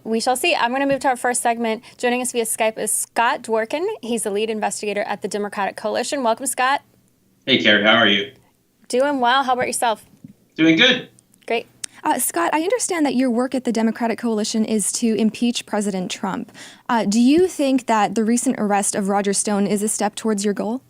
We shall see. I'm going to move to our first segment. Joining us via Skype is Scott Dworkin. He's the lead investigator at the Democratic Coalition. Welcome, Scott. Hey, Carrie, how are you? Doing well. How about yourself? Doing good. Great. Scott, I understand that your work at the Democratic Coalition is to impeach President Trump. Do you think that the recent arrest of Roger Stone is a step towards your goal?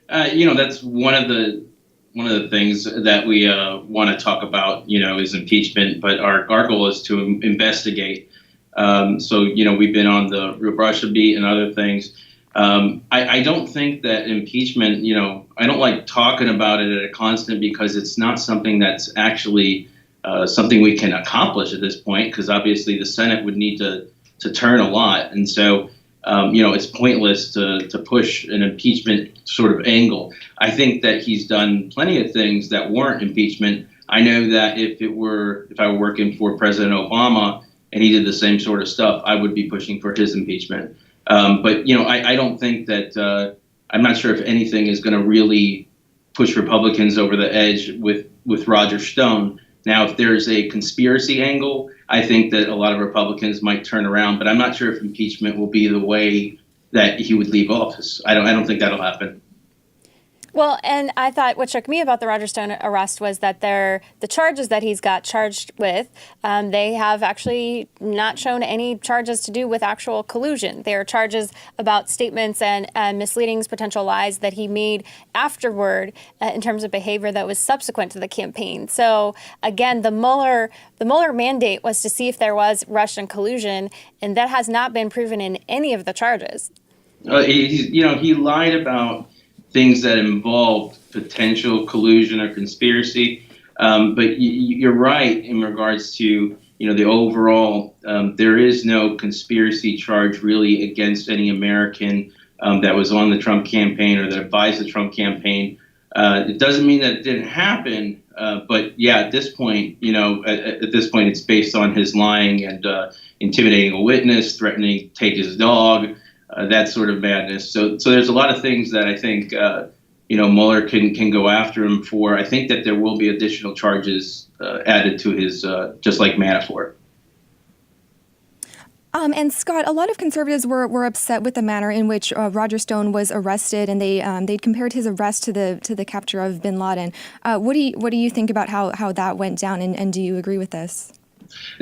That's one of the things that we want to talk about, is impeachment. But our goal is to investigate. We've been on the Russia beat and other things. I don't think that impeachment, I don't like talking about it at a constant because it's not something that's actually something we can accomplish at this point, because obviously the Senate would need to turn a lot. And so, it's pointless to push an impeachment sort of angle. I think that he's done plenty of things that warrant impeachment. I know that if I were working for President Obama and he did the same sort of stuff, I would be pushing for his impeachment. I don't think that I'm not sure if anything is going to really push Republicans over the edge with Roger Stone. Now, if there's a conspiracy angle, I think that a lot of Republicans might turn around, but I'm not sure if impeachment will be the way that he would leave office. I don't think that'll happen. Well, and I thought what shook me about the Roger Stone arrest was that the charges that he's got charged with, they have actually not shown any charges to do with actual collusion. They are charges about statements and misleadings, potential lies that he made afterward in terms of behavior that was subsequent to the campaign. So again, the Mueller mandate was to see if there was Russian collusion, and that has not been proven in any of the charges. He lied about things that involved potential collusion or conspiracy. But you're right in regards to, the overall, there is no conspiracy charge really against any American that was on the Trump campaign or that advised the Trump campaign. It doesn't mean that it didn't happen. But yeah, at this point, it's based on his lying and intimidating a witness, threatening to take his dog, that sort of madness. So there's a lot of things that I think, Mueller can go after him for. I think that there will be additional charges added to his, just like Manafort. And Scott, a lot of conservatives were upset with the manner in which Roger Stone was arrested, and they'd compared his arrest to the capture of bin Laden. What do you think about how that went down, and do you agree with this?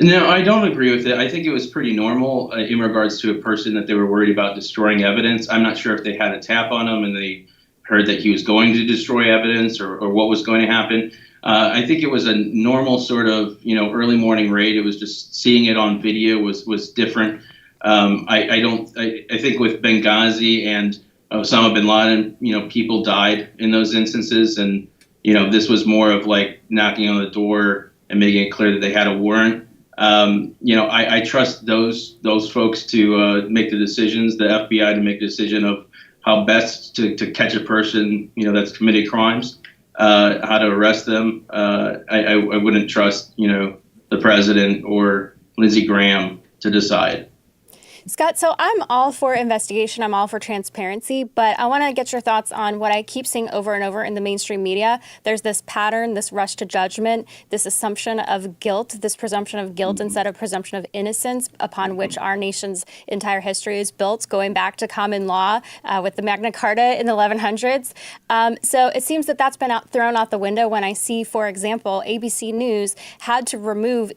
No, I don't agree with it. I think it was pretty normal in regards to a person that they were worried about destroying evidence. I'm not sure if they had a tap on him and they heard that he was going to destroy evidence or what was going to happen. I think it was a normal sort of, early morning raid. It was just seeing it on video was different. I think with Benghazi and Osama bin Laden, people died in those instances. And, this was more of like knocking on the door and making it clear that they had a warrant. I trust those folks to make the decisions, the FBI to make the decision of how best to catch a person, that's committed crimes, how to arrest them. I wouldn't trust, the president or Lindsey Graham to decide. Scott, so I'm all for investigation. I'm all for transparency, but I want to get your thoughts on what I keep seeing over and over in the mainstream media. There's this pattern, this rush to judgment, this assumption of guilt, this presumption of guilt instead of presumption of innocence upon which our nation's entire history is built, going back to common law with the Magna Carta in the 1100s. So it seems that that's been thrown out the window when I see, for example, ABC News had to remove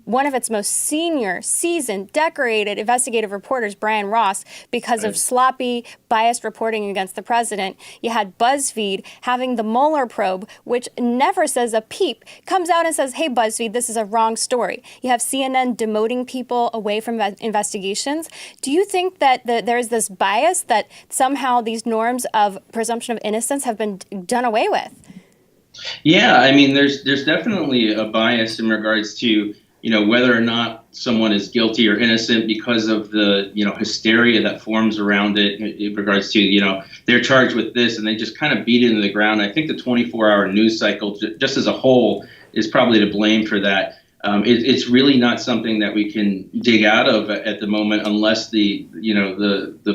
one of its most senior, seasoned, decorated investigative reporters, Brian Ross, because of sloppy, biased reporting against the president. You had BuzzFeed having the Mueller probe, which never says a peep, comes out and says, hey, BuzzFeed, this is a wrong story. You have CNN demoting people away from investigations. Do you think that there is this bias that somehow these norms of presumption of innocence have been done away with? Yeah, I mean, there's definitely a bias in regards to, whether or not someone is guilty or innocent because of the, hysteria that forms around it in regards to, they're charged with this and they just kind of beat it into the ground. I think the 24-hour news cycle, just as a whole, is probably to blame for that. It's really not something that we can dig out of at the moment unless the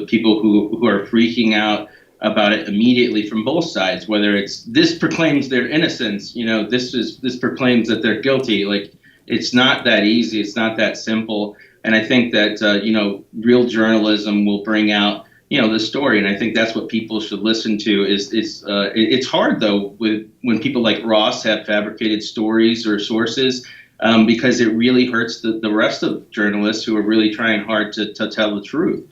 people who are freaking out about it immediately from both sides, whether it's this proclaims their innocence, this proclaims that they're guilty. Like, it's not that easy. It's not that simple. And I think that, real journalism will bring out, the story. And I think that's what people should listen to it's hard, though, when people like Ross have fabricated stories or sources, because it really hurts the rest of journalists who are really trying hard to tell the truth.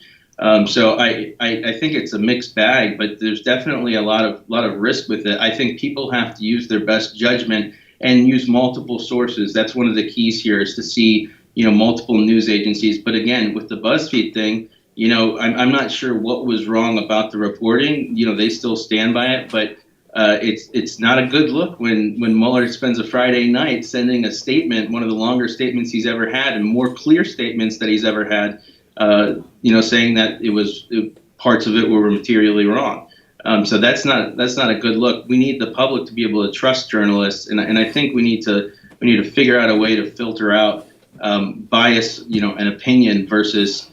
So I think it's a mixed bag, but there's definitely a lot of risk with it. I think people have to use their best judgment and use multiple sources. That's one of the keys here, is to see, multiple news agencies. But again, with the BuzzFeed thing, I'm not sure what was wrong about the reporting. They still stand by it, but it's not a good look when Mueller spends a Friday night sending a statement, one of the longer statements he's ever had and more clear statements that he's ever had, saying that parts of it were materially wrong. So that's not a good look. We need the public to be able to trust journalists, and I think we need to figure out a way to filter out bias, and opinion versus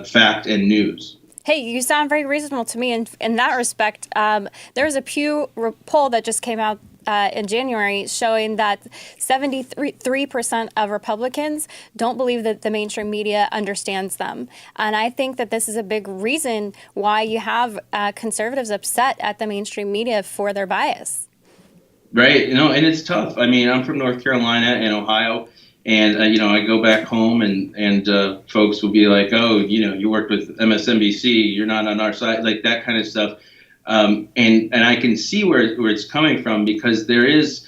fact and news. Hey, you sound very reasonable to me in that respect. There was a Pew poll that just came out in January showing that 73% of Republicans don't believe that the mainstream media understands them. And I think that this is a big reason why you have conservatives upset at the mainstream media for their bias. Right. And it's tough. I mean, I'm from North Carolina and Ohio. And, I go back home and folks will be like, oh, you worked with MSNBC, you're not on our side, like that kind of stuff. And I can see where it's coming from, because there is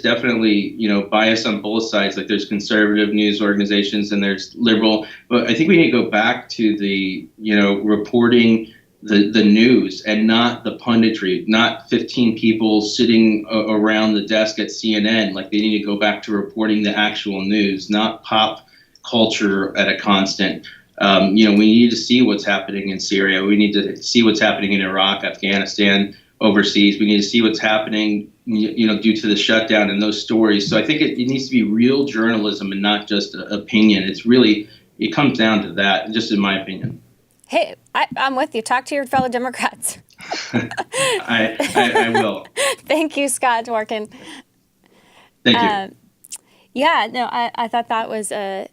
definitely, bias on both sides. Like there's conservative news organizations and there's liberal. But I think we need to go back to the, reporting the news and not the punditry, not 15 people sitting around the desk at CNN. Like they need to go back to reporting the actual news, not pop culture at a constant. We need to see what's happening in Syria. We need to see what's happening in Iraq, Afghanistan, overseas. We need to see what's happening, due to the shutdown and those stories. So I think it needs to be real journalism and not just opinion. It comes down to that, just in my opinion. Hey, I'm with you. Talk to your fellow Democrats. I will. Thank you, Scott Dworkin. Thank you. I thought that was a